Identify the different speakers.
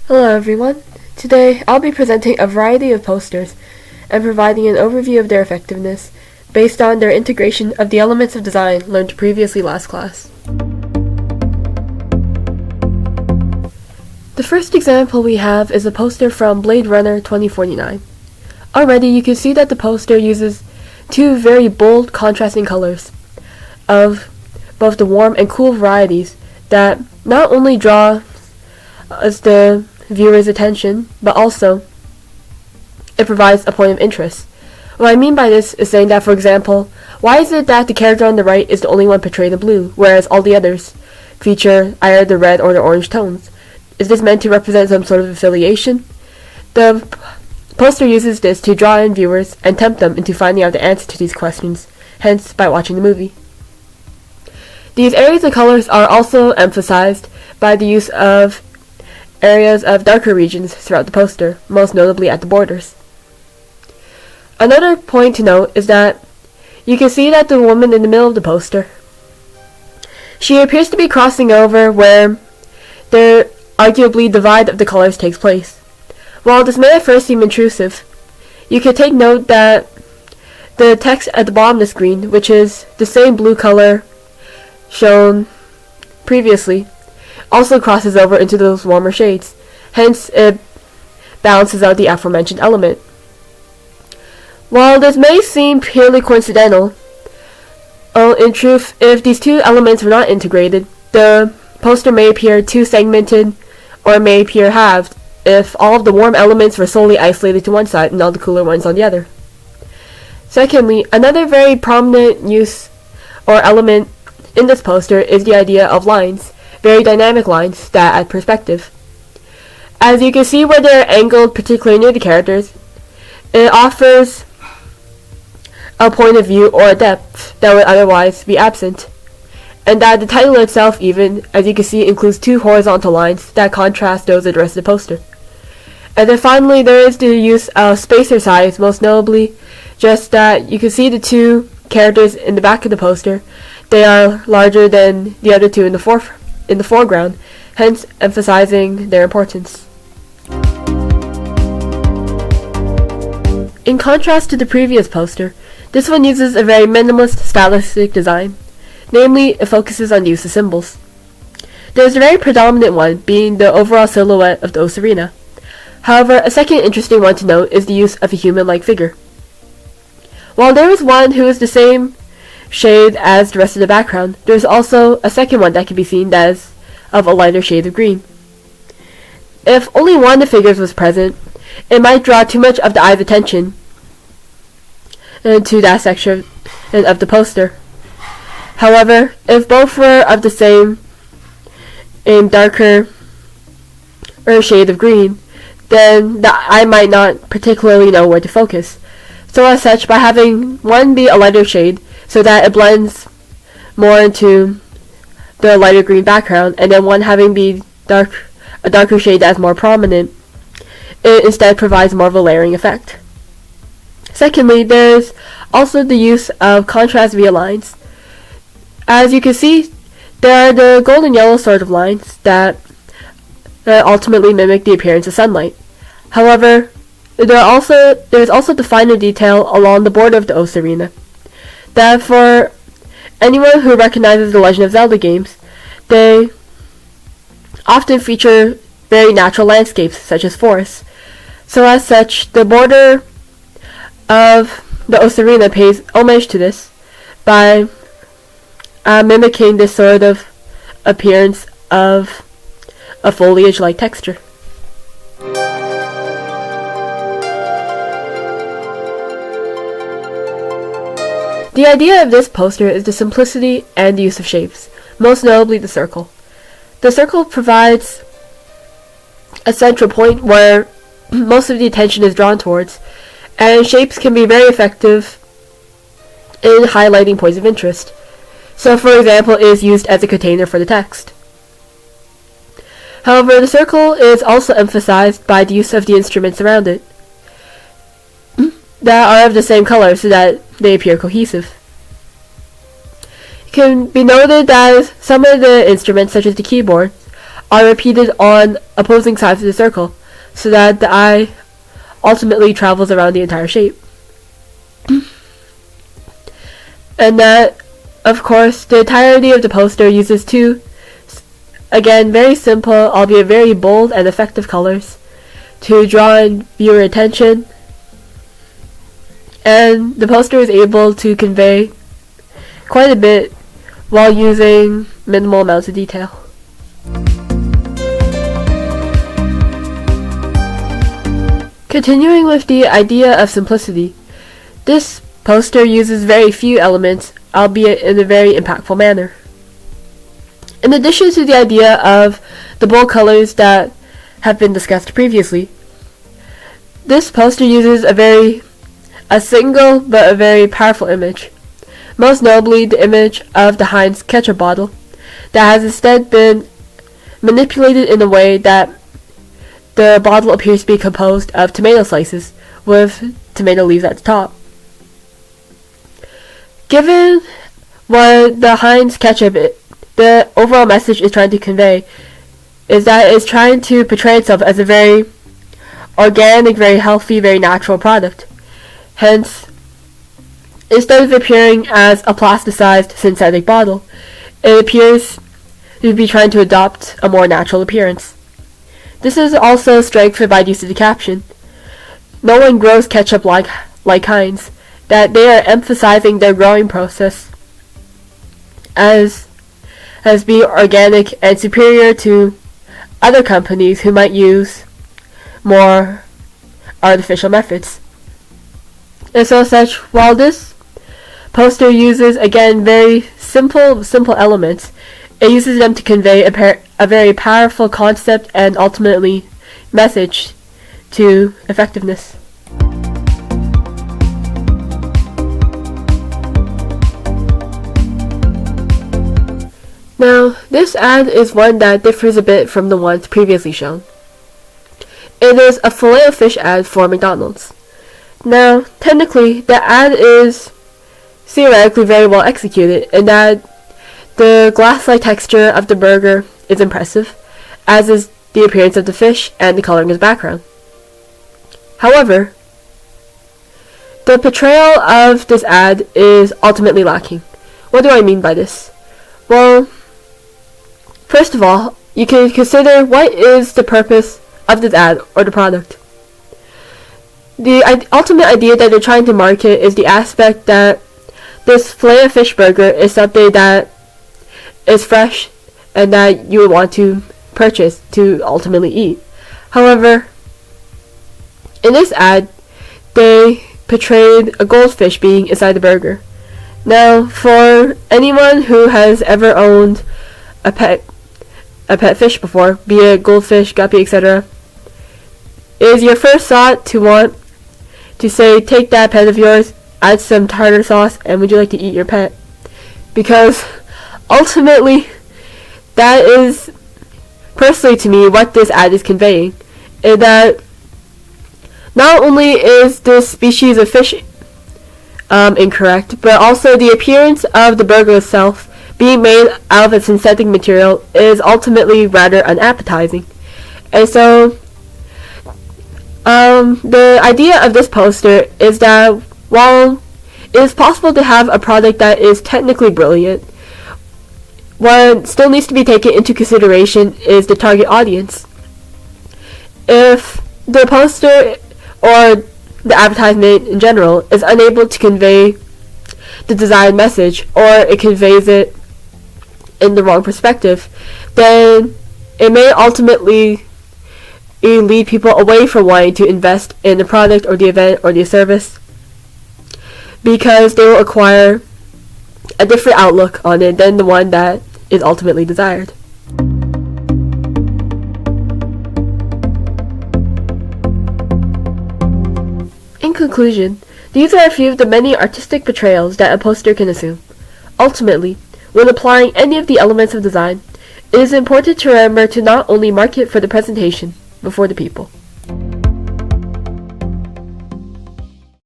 Speaker 1: Hello everyone. Today I'll be presenting a variety of posters and providing an overview of their effectiveness based on their integration of the elements of design learned previously last class. The first example we have is a poster from Blade Runner 2049. Already you can see that the poster uses two very bold contrasting colors of both the warm and cool varieties that not only draw the viewer's attention, but also it provides a point of interest. What I mean by this is saying that, for example, why is it that the character on the right is the only one portrayed in blue, whereas all the others feature either the red or the orange tones? Is this meant to represent some sort of affiliation? The poster uses this to draw in viewers and tempt them into finding out the answer to these questions, hence by watching the movie. These areas of colors are also emphasized by the use of areas of darker regions throughout the poster, most notably at the borders. Another point to note is that you can see that the woman in the middle of the poster, she appears to be crossing over where the arguably divide of the colors takes place. While this may at first seem intrusive, you can take note that the text at the bottom of the screen, which is the same blue color shown previously, also crosses over into those warmer shades. Hence, it balances out the aforementioned element. While this may seem purely coincidental, in truth, if these two elements were not integrated, the poster may appear too segmented or may appear halved if all of the warm elements were solely isolated to one side and all the cooler ones on the other. Secondly, another very prominent use or element in this poster is the idea of lines. Very dynamic lines that add perspective. As you can see where they're angled particularly near the characters, it offers a point of view or a depth that would otherwise be absent. And that the title itself even, as you can see, includes two horizontal lines that contrast those of the rest of the poster. And then finally there is the use of spacer size, most notably just that you can see the two characters in the back of the poster. They are larger than the other two in the foreground, hence emphasizing their importance. In contrast to the previous poster, this one uses a very minimalist stylistic design. Namely, it focuses on the use of symbols. There is a very predominant one, being the overall silhouette of the ocarina. However, a second interesting one to note is the use of a human-like figure. While there is one who is the same shade as the rest of the background, there is also a second one that can be seen that is of a lighter shade of green. If only one of the figures was present, it might draw too much of the eye's attention to that section of the poster. However, if both were of the same darker shade of green, then the eye might not particularly know where to focus. So as such, by having one be a lighter shade so that it blends more into the lighter green background, and then one having be a darker shade that's more prominent, it instead provides more of a layering effect. Secondly, there's also the use of contrast via lines. As you can see, there are the golden yellow sort of lines that ultimately mimic the appearance of sunlight. However, there's also the finer detail along the border of the ocarina that for anyone who recognizes the Legend of Zelda games, they often feature very natural landscapes such as forests. So as such, the border of the ocarina pays homage to this by mimicking this sort of appearance of a foliage-like texture. The idea of this poster is the simplicity and the use of shapes, most notably the circle. The circle provides a central point where most of the attention is drawn towards, and shapes can be very effective in highlighting points of interest. So, for example, it is used as a container for the text. However, the circle is also emphasized by the use of the instruments around it that are of the same color so that they appear cohesive. It can be noted that some of the instruments, such as the keyboard, are repeated on opposing sides of the circle, so that the eye ultimately travels around the entire shape. And that, of course, the entirety of the poster uses two, again, very simple, albeit very bold and effective colors to draw in viewer attention. And the poster is able to convey quite a bit while using minimal amounts of detail. Continuing with the idea of simplicity, this poster uses very few elements, albeit in a very impactful manner. In addition to the idea of the bold colors that have been discussed previously, this poster uses a single but a very powerful image, most notably the image of the Heinz ketchup bottle, that has instead been manipulated in a way that the bottle appears to be composed of tomato slices with tomato leaves at the top. Given what the Heinz ketchup the overall message is trying to convey is that it's trying to portray itself as a very organic, very healthy, very natural product. Hence, instead of appearing as a plasticized synthetic bottle, it appears to be trying to adopt a more natural appearance. This is also strengthened by the use of the caption, "No one grows ketchup like Heinz," that they are emphasizing their growing process as being organic and superior to other companies who might use more artificial methods. And so such, while this poster uses, again, very simple elements, it uses them to convey a very powerful concept and ultimately message to effectiveness. Now, this ad is one that differs a bit from the ones previously shown. It is a Filet-O-Fish ad for McDonald's. Now, technically, the ad is theoretically very well executed in that the glass-like texture of the burger is impressive, as is the appearance of the fish and the coloring of the background. However, the portrayal of this ad is ultimately lacking. What do I mean by this? Well, first of all, you can consider what is the purpose of this ad or the product. The ultimate idea that they're trying to market is the aspect that this Filet-O-Fish burger is something that is fresh and that you would want to purchase to ultimately eat. However, in this ad, they portrayed a goldfish being inside the burger. Now, for anyone who has ever owned a pet fish before, be it goldfish, guppy, etc., is your first thought to want to say, take that pet of yours, add some tartar sauce, and would you like to eat your pet? Because ultimately, that is, personally to me, what this ad is conveying. Is that not only is this species of fish incorrect, but also the appearance of the burger itself being made out of a synthetic material is ultimately rather unappetizing. And so, the idea of this poster is that while it is possible to have a product that is technically brilliant, what still needs to be taken into consideration is the target audience. If the poster or the advertisement in general is unable to convey the desired message, or it conveys it in the wrong perspective, then it may ultimately lead people away from wanting to invest in the product or the event or the service, because they will acquire a different outlook on it than the one that is ultimately desired. In conclusion, these are a few of the many artistic portrayals that a poster can assume. Ultimately, when applying any of the elements of design, it is important to remember to not only market for the presentation, but for the people.